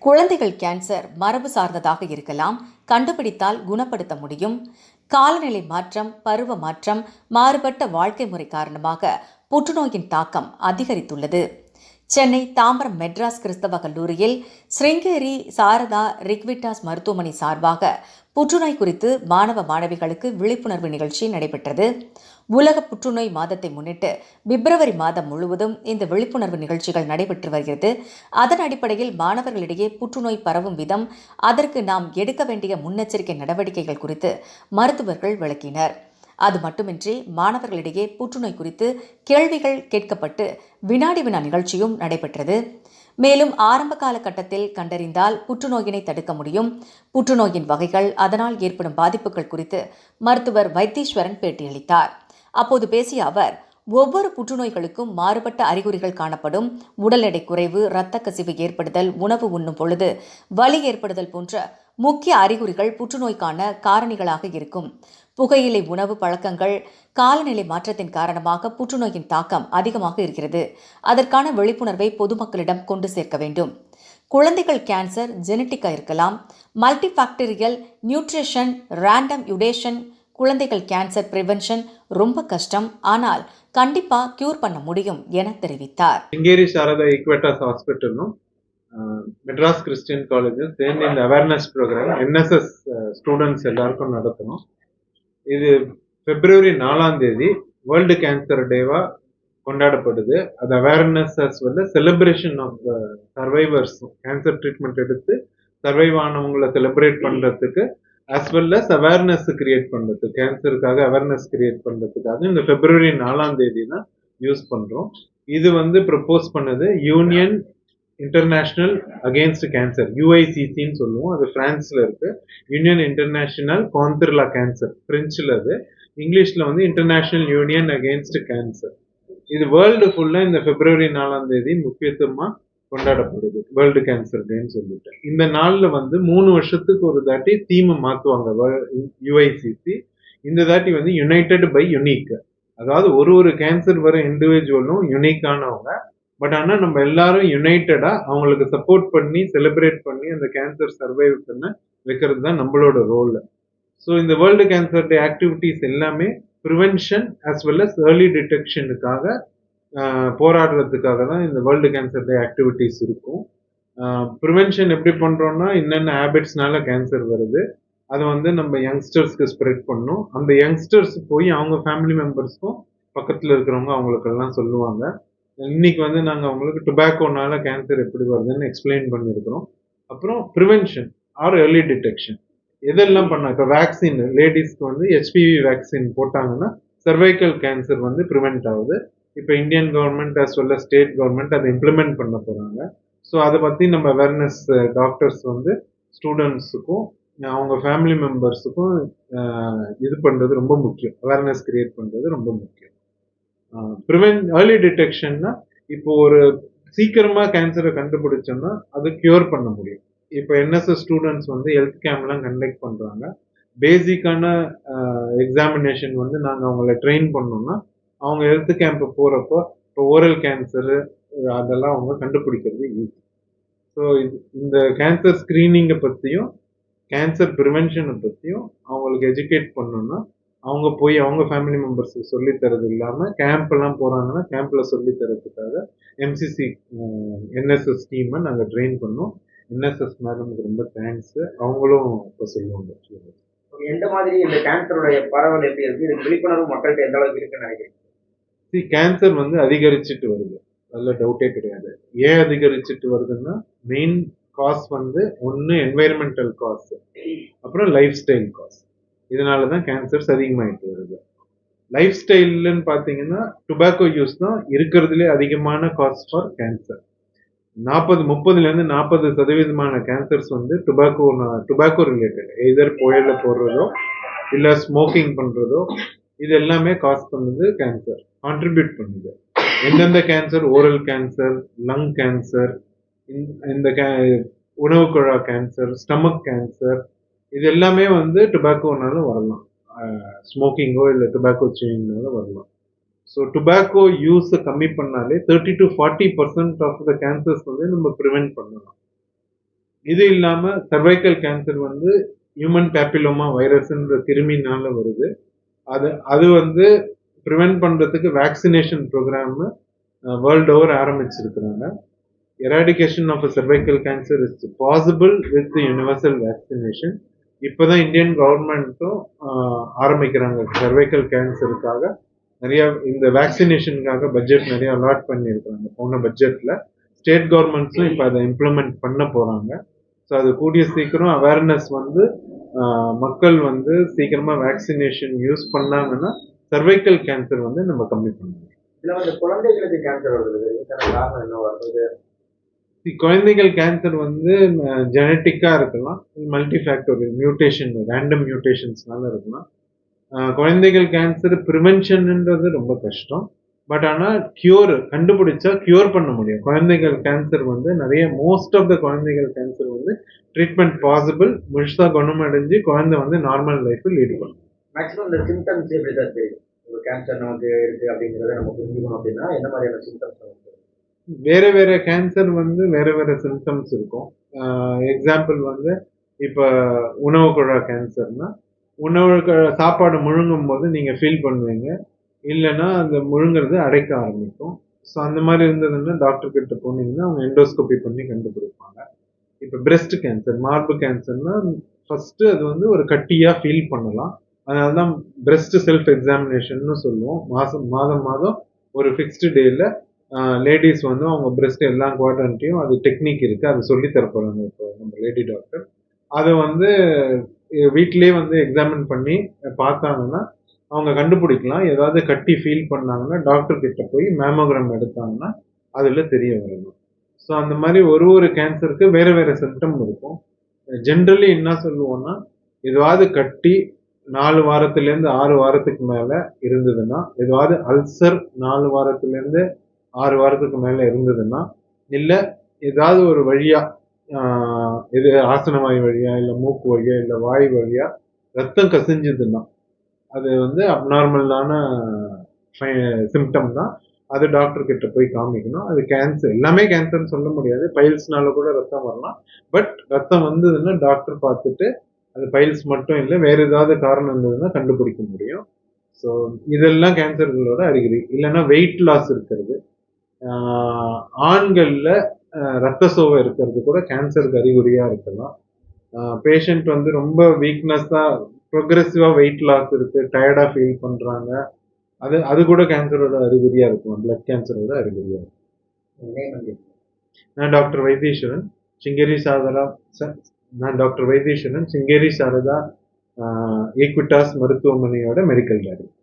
குழந்தைகள் கேன்சர் மரபு சார்ந்ததாக இருக்கலாம், கண்டுபிடித்தால் குணப்படுத்த முடியும். காலநிலை மாற்றம், பருவ மாற்றம், மாறுபட்ட வாழ்க்கை முறை காரணமாக புற்றுநோயின் தாக்கம் அதிகரித்துள்ளது. சென்னை தாம்பரம் மெட்ராஸ் கிறிஸ்தவ கல்லூரியில் ஸ்ருங்கேரி சாரதா ரிக்விட்டாஸ் மருத்துவமனை சார்பாக புற்றுநோய் குறித்து மாணவ மாணவிகளுக்கு விழிப்புணர்வு நிகழ்ச்சி நடைபெற்றது. உலக புற்றுநோய் மாதத்தை முன்னிட்டு பிப்ரவரி மாதம் முழுவதும் இந்த விழிப்புணர்வு நிகழ்ச்சிகள் நடைபெற்று வருகிறது. அதன் அடிப்படையில் மாணவர்களிடையே புற்றுநோய் பரவும் விதம், அதற்கு நாம் எடுக்க வேண்டிய முன்னெச்சரிக்கை நடவடிக்கைகள் குறித்து மருத்துவர்கள் விளக்கினர். அது மட்டுமின்றி மாணவர்களிடையே புற்றுநோய் குறித்து கேள்விகள் கேட்கப்பட்டு வினாடி வினா நிகழ்ச்சியும் நடைபெற்றது. மேலும் ஆரம்ப கால கட்டத்தில் கண்டறிந்தால் புற்றுநோயினை தடுக்க முடியும். புற்றுநோயின் வகைகள், அதனால் ஏற்படும் பாதிப்புகள் குறித்து மருத்துவர் வைத்தீஸ்வரன் பேட்டியளித்தார். அப்போது பேசிய அவர், ஒவ்வொரு புற்றுநோய்களுக்கும் மாறுபட்ட அறிகுறிகள் காணப்படும். உடல் எடை குறைவு, இரத்த கசிவு ஏற்படுதல், உணவு உண்ணும் பொழுது வலி ஏற்படுதல் போன்ற முக்கிய அறிகுறிகள் புற்றுநோய்க்கான காரணிகளாக இருக்கும். புகையிலை உணவு பழக்கங்கள், காலநிலை மாற்றத்தின் காரணமாக புற்றுநோயின் தாக்கம் அதிகமாக இருக்கிறது. அதற்கான விழிப்புணர்வை பொதுமக்களிடம் கொண்டு சேர்க்க வேண்டும். குழந்தைகள் கேன்சர் ஜெனட்டிக்கா இருக்கலாம். மல்டிஃபாக்டரியல் நியூட்ரிஷன், ரேண்டம் யுடேஷன், குழந்தைகள் கேன்சர் பிரிவென்ஷன் ரொம்ப கஷ்டம், ஆனால் கண்டிப்பா கியூர் பண்ண முடியும் என தெரிவித்தார். ஸ்ருங்கேரி சாரதா ஈக்விட்டாஸ் ஹாஸ்பிட்டலும் மெட்ராஸ் கிறிஸ்டியன் காலேஜும் சேர்ந்து இந்த அவேர்னஸ் ப்ரோக்ராம் என்எஸ்எஸ் ஸ்டூடெண்ட்ஸ் எல்லாருக்கும் நடத்தணும். இது பிப்ரவரி 4 வேர்ல்டு கேன்சர் டேவா கொண்டாடப்படுது. அது awareness as well celebration of survivors, cancer treatment எடுத்து சர்வைவ் ஆனவங்களை செலிப்ரேட் பண்றதுக்கு, as well as awareness create பண்றதுக்கு, கேன்சருக்காக அவேர்னஸ் கிரியேட் பண்றதுக்காக இந்த பிப்ரவரி 4 தான் யூஸ் பண்றோம். இது ப்ரப்போஸ் பண்ணது யூனியன் இன்டர்நேஷனல் அகெயின்ஸ்ட் கேன்சர், யூஐசிசின்னு சொல்லுவோம். அது பிரான்ஸ்ல இருக்கு. யூனியன் இன்டர்நேஷனல் கான்ட்ர் லா கேன்சர் பிரெஞ்சில், அது இங்கிலீஷ்ல இன்டர்நேஷனல் யூனியன் அகெயின்ஸ்ட் கேன்சர். இது வேர்ல்டு ஃபுல்லா இந்த பிப்ரவரி 4 முக்கியத்துவமா கொண்டாடப்படுது, வேர்ல்டு கேன்சர் டேன்னு சொல்லிட்டு. இந்த நாள்ல 3 வருஷத்துக்கு ஒரு தாட்டி தீமை மாத்துவாங்க யூஐசிசி. இந்த தாட்டி யுனைடெட் பை யுனிக், அதாவது ஒரு கேன்சர் வர இண்டிவிஜுவலும் யுனிக்கானவங்க. பட் ஆனால் நம்ம எல்லாரும் யுனைடடா அவங்களுக்கு சப்போர்ட் பண்ணி செலிப்ரேட் பண்ணி அந்த கேன்சர் சர்வைவ் பண்ண வைக்கிறது தான் நம்மளோட ரோல். ஸோ இந்த வேர்ல்டு கேன்சர் டே ஆக்டிவிட்டிஸ் எல்லாமே prevention as well as early டிடெக்ஷனுக்காக போராடுறதுக்காக தான் இந்த வேர்ல்டு கேன்சர் டே ஆக்டிவிட்டிஸ் இருக்கும். ப்ரிவென்ஷன் எப்படி பண்ணுறோம்னா, என்னென்ன ஹேபிட்ஸ்னால கேன்சர் வருது அதை நம்ம யங்ஸ்டர்ஸ்க்கு ஸ்ப்ரெட் பண்ணணும். அந்த யங்ஸ்டர்ஸ் போய் அவங்க ஃபேமிலி மெம்பர்ஸ்க்கும் பக்கத்தில் இருக்கிறவங்க அவங்களுக்கெல்லாம் சொல்லுவாங்க. இன்னைக்கு நாங்கள் அவங்களுக்கு டொபாக்கோனால கேன்சர் எப்படி வருதுன்னு எக்ஸ்பிளைன் பண்ணியிருக்கிறோம். அப்புறம் ப்ரிவென்ஷன் ஆர் ஏர்லி டிடெக்ஷன் எதெல்லாம் பண்ண, இப்போ வேக்சின், லேடிஸ்க்கு ஹெச்பிவி வேக்சின் போட்டாங்கன்னா சர்வைக்கல் கேன்சர் ப்ரிவென்ட் ஆகுது. இப்போ Indian government as well as state government அதை இம்ப்ளிமெண்ட் பண்ண போகிறாங்க. ஸோ அதை பற்றி நம்ம அவேர்னஸ் டாக்டர்ஸ் ஸ்டூடெண்ட்ஸுக்கும் அவங்க ஃபேமிலி மெம்பர்ஸுக்கும் இது பண்ணுறது ரொம்ப முக்கியம். அவேர்னஸ் கிரியேட் பண்ணுறது ரொம்ப முக்கியம். ஏர்லி டிடெக்ஷன்னா, இப்போ ஒரு சீக்கிரமா கேன்சரை கண்டுபிடிச்சோம்னா அது கியூர் பண்ண முடியும். இப்போ என்எஸ்எஸ் ஸ்டூடெண்ட்ஸ் ஹெல்த் கேம்ப்லாம் கண்டக்ட் பண்றாங்க. பேசிக்கான எக்ஸாமினேஷன் நாங்கள் அவங்கள ட்ரெயின் பண்ணோம்னா அவங்க ஹெல்த் கேம்ப் போறப்போ இப்போ ஓரல் கேன்சரு அதெல்லாம் அவங்க கண்டுபிடிக்கிறது ஈஸி. ஸோ இந்த கேன்சர் ஸ்கிரீனிங்கை பற்றியும் கேன்சர் ப்ரிவென்ஷனை பற்றியும் அவங்களுக்கு எஜுகேட் பண்ணோம்னா அவங்க போய் அவங்க ஃபேமிலி மெம்பர்ஸுக்கு சொல்லித்தரது இல்லாமல் கேம்ப் எல்லாம் போகிறாங்கன்னா கேம்பில் சொல்லித்தரதுக்காக எம்சிசி என்எஸ்எஸ் டீமை நாங்கள் ட்ரெயின் பண்ணோம். என்எஸ்எஸ் மேடமுக்கு ரொம்ப தேங்க்ஸு. அவங்களும் இப்போ சொல்லுவாங்க. எந்த மாதிரி இந்த கேன்சருடைய பரவல் எப்படி இருக்கு, இது விழிப்புணர்வு மக்கள்கிட்ட எந்த அளவுக்கு இருக்குன்னு நினைக்கிறேன். கேன்சர் அதிகரிச்சுட்டு வருது, அதில் டவுட்டே கிடையாது. ஏன் அதிகரிச்சுட்டு வருதுன்னா, மெயின் காஸ் ஒன்று என்வைரன்மெண்டல் காஸ், அப்புறம் லைஃப் ஸ்டைல் காஸ். இதனால தான் கேன்சர்ஸ் அதிகமாகிட்டு வருது. லைஃப் ஸ்டைல்னு பார்த்தீங்கன்னா டொபாக்கோ யூஸ் தான் இருக்கிறதுலே அதிகமான cause for cancer. 30-40% cancers tobacco related, either புயல்ல போடுறதோ இல்லை ஸ்மோக்கிங் பண்ணுறதோ, இது எல்லாமே காஸ் பண்ணுது கேன்சர், கான்ட்ரிபியூட் பண்ணுது. எந்தெந்த cancer, oral cancer, lung cancer, இந்த உணவு குழா கேன்சர், ஸ்டமக் கேன்சர், இது எல்லாமே டொபாக்கோனால வரலாம். ஸ்மோக்கிங்கோ இல்லை டொபாக்கோ சேயிங்னால வரலாம். ஸோ டொபாக்கோ யூஸை கம்மி பண்ணாலே 30-40% ஆஃப் த கேன்சர்ஸ் நம்ம ப்ரிவென்ட் பண்ணலாம். இது இல்லாம சர்வைக்கல் கேன்சர் வந்து ஹியூமன் பேப்பிலோமா வைரஸ்ன்ற கிருமினால வருது. அது வந்து ப்ரிவென்ட் பண்றதுக்கு வேக்சினேஷன் ப்ரோக்ராம் வேர்ல்ட் ஓவர் ஆரம்பிச்சிருக்கிறாங்க. Eradication of cervical cancer is possible with universal vaccination. இப்போதான் இந்தியன் கவர்மெண்ட்டும் ஆரம்பிக்கிறாங்க சர்வைக்கல் கேன்சருக்காக நிறைய இந்த வேக்சினேஷனுக்காக பட்ஜெட் நிறைய அலாட் பண்ணியிருக்காங்க போன பட்ஜெட்ல. ஸ்டேட் கவர்மெண்ட்ஸும் இப்போ அதை இம்ப்ளிமெண்ட் பண்ண போறாங்க. ஸோ அது கூடிய சீக்கிரம் அவேர்னஸ் வந்து மக்கள் வந்து சீக்கிரமா வேக்சினேஷன் யூஸ் பண்ணாங்கன்னா சர்வைக்கல் கேன்சர் வந்து நம்ம கம்மி பண்ணலாம். இதுல வந்து குழந்தைகளுக்கு கேன்சர் வருது, இதுக்கான காரணம் என்ன வருது? குழந்தைகள் கேன்சர் வந்து ஜெனட்டிக்கா இருக்கலாம், மல்டி ஃபேக்டோரியல் மியூட்டேஷன், ரேண்டம் மியூட்டேஷன்ஸ்னால இருக்கலாம். குழந்தைகள் கேன்சர் ப்ரிவென்ஷன்ன்றது ரொம்ப கஷ்டம். பட் ஆனால் கண்டுபிடிச்சா கியூர் பண்ண முடியும். குழந்தைகள் கேன்சர் வந்து நிறைய மோஸ்ட் ஆஃப் த குழந்தைகள் கேன்சர் வந்து ட்ரீட்மெண்ட் பாசிபிள், முழுசா குணமடைஞ்சு குழந்தை வந்து நார்மல் லைஃப் லீட் பண்ணும். மேக்ஸிமம் இந்த சிம்டம்ஸ் எப்படி சார் தெரியும்? ஒரு கேன்சர் நமக்கு இருக்கு அப்படிங்கிறத நம்ம புரிஞ்சுக்கணும் அப்படின்னா என்ன மாதிரியான சிம்டம்ஸ் நமக்கு? வேற வேற கேன்சர் வந்து வேற வேற சிம்டம்ஸ் இருக்கும். எக்ஸாம்பிள் வந்து இப்போ உணவு குழாய் கேன்சர்னா சாப்பாடு முழுங்கும் போது நீங்க ஃபீல் பண்ணுவீங்க, இல்லைன்னா அந்த முழுங்குறது அடைக்க ஆரம்பிக்கும். ஸோ அந்த மாதிரி இருந்ததுன்னா டாக்டர் கிட்ட போனீங்கன்னா அவங்க எண்டோஸ்கோபி பண்ணி கண்டுபிடிப்பாங்க. இப்போ பிரெஸ்ட் கேன்சர், மார்பு கேன்சர்னா ஃபர்ஸ்ட் அது வந்து ஒரு கட்டியா ஃபீல் பண்ணலாம். அதனால தான் பிரெஸ்ட் செல்ஃப் எக்ஸாமினேஷன் சொல்லுவோம். மாதம் ஒரு ஃபிக்ஸ்டு டேல லேடிஸ் வந்து அவங்க பிரெஸ்ட் எல்லா குவாட்ரண்ட்டையும் அது டெக்னிக் இருக்கு, அதை சொல்லி தரப்போறாங்க இப்போ நம்ம லேடி டாக்டர். அதை வந்து வீட்டிலேயே வந்து எக்ஸாமின் பண்ணி பார்த்தாங்கன்னா அவங்க கண்டுபிடிக்கலாம். ஏதாவது கட்டி ஃபீல் பண்ணாங்கன்னா டாக்டர் கிட்ட போய் மேமோகிராம் எடுத்தாங்கன்னா அதுல தெரிய வரணும். ஸோ அந்த மாதிரி ஒரு கேன்சருக்கு வேற வேற சிம்டம் இருக்கும். ஜென்ரலி என்ன சொல்லுவோம்னா, ஏதாவது கட்டி 4 வாரத்திலேருந்து 6 வாரத்துக்கு மேல இருந்ததுன்னா, ஏதாவது அல்சர் 4 வாரத்திலேருந்து 6 வாரத்துக்கு மேல இருந்ததுன்னா, இல்ல ஏதாவது ஒரு வழியா இது ஆசன வாய் வழியா, இல்ல மூக்கு வழியா, இல்ல வாய் வழியா ரத்தம் கசிஞ்சதுன்னா அது வந்து அப்நார்மலான சிம்டம் தான். அது டாக்டர் கிட்ட போய் காமிக்கணும். அது கேன்சர், எல்லாமே கேன்சர்னு சொல்ல முடியாது. பைல்ஸ்னால கூட ரத்தம் வரலாம். பட் ரத்தம் வந்ததுன்னா டாக்டர் பார்த்துட்டு அது பைல்ஸ் மட்டும் இல்லை, வேற ஏதாவது காரணம் இருந்ததுன்னா கண்டுபிடிக்க முடியும். ஸோ இதெல்லாம் கேன்சர்களோட அறிகுறி. இல்லைன்னா வெயிட் லாஸ் இருக்கிறது, ஆண்கள்ல ரத்த சோகை இருக்கிறது கூட கேன்சருக்கு அறிகுறியா இருக்கலாம். பேஷண்ட் வந்து ரொம்ப வீக்னஸா ப்ரொக்ரெசிவா வெயிட் லாஸ் இருக்கு, டயர்டா ஃபீல் பண்றாங்க, அது கூட கேன்சரோட அறிகுறியா இருக்கும், பிளட் கேன்சரோட அறிகுறியா இருக்கும். நான் டாக்டர் வைத்தீஸ்வரன், சிங்கேரி சாரதா ஈக்விட்டாஸ் மருத்துவமனையோட மெடிக்கல் டைரக்டர்.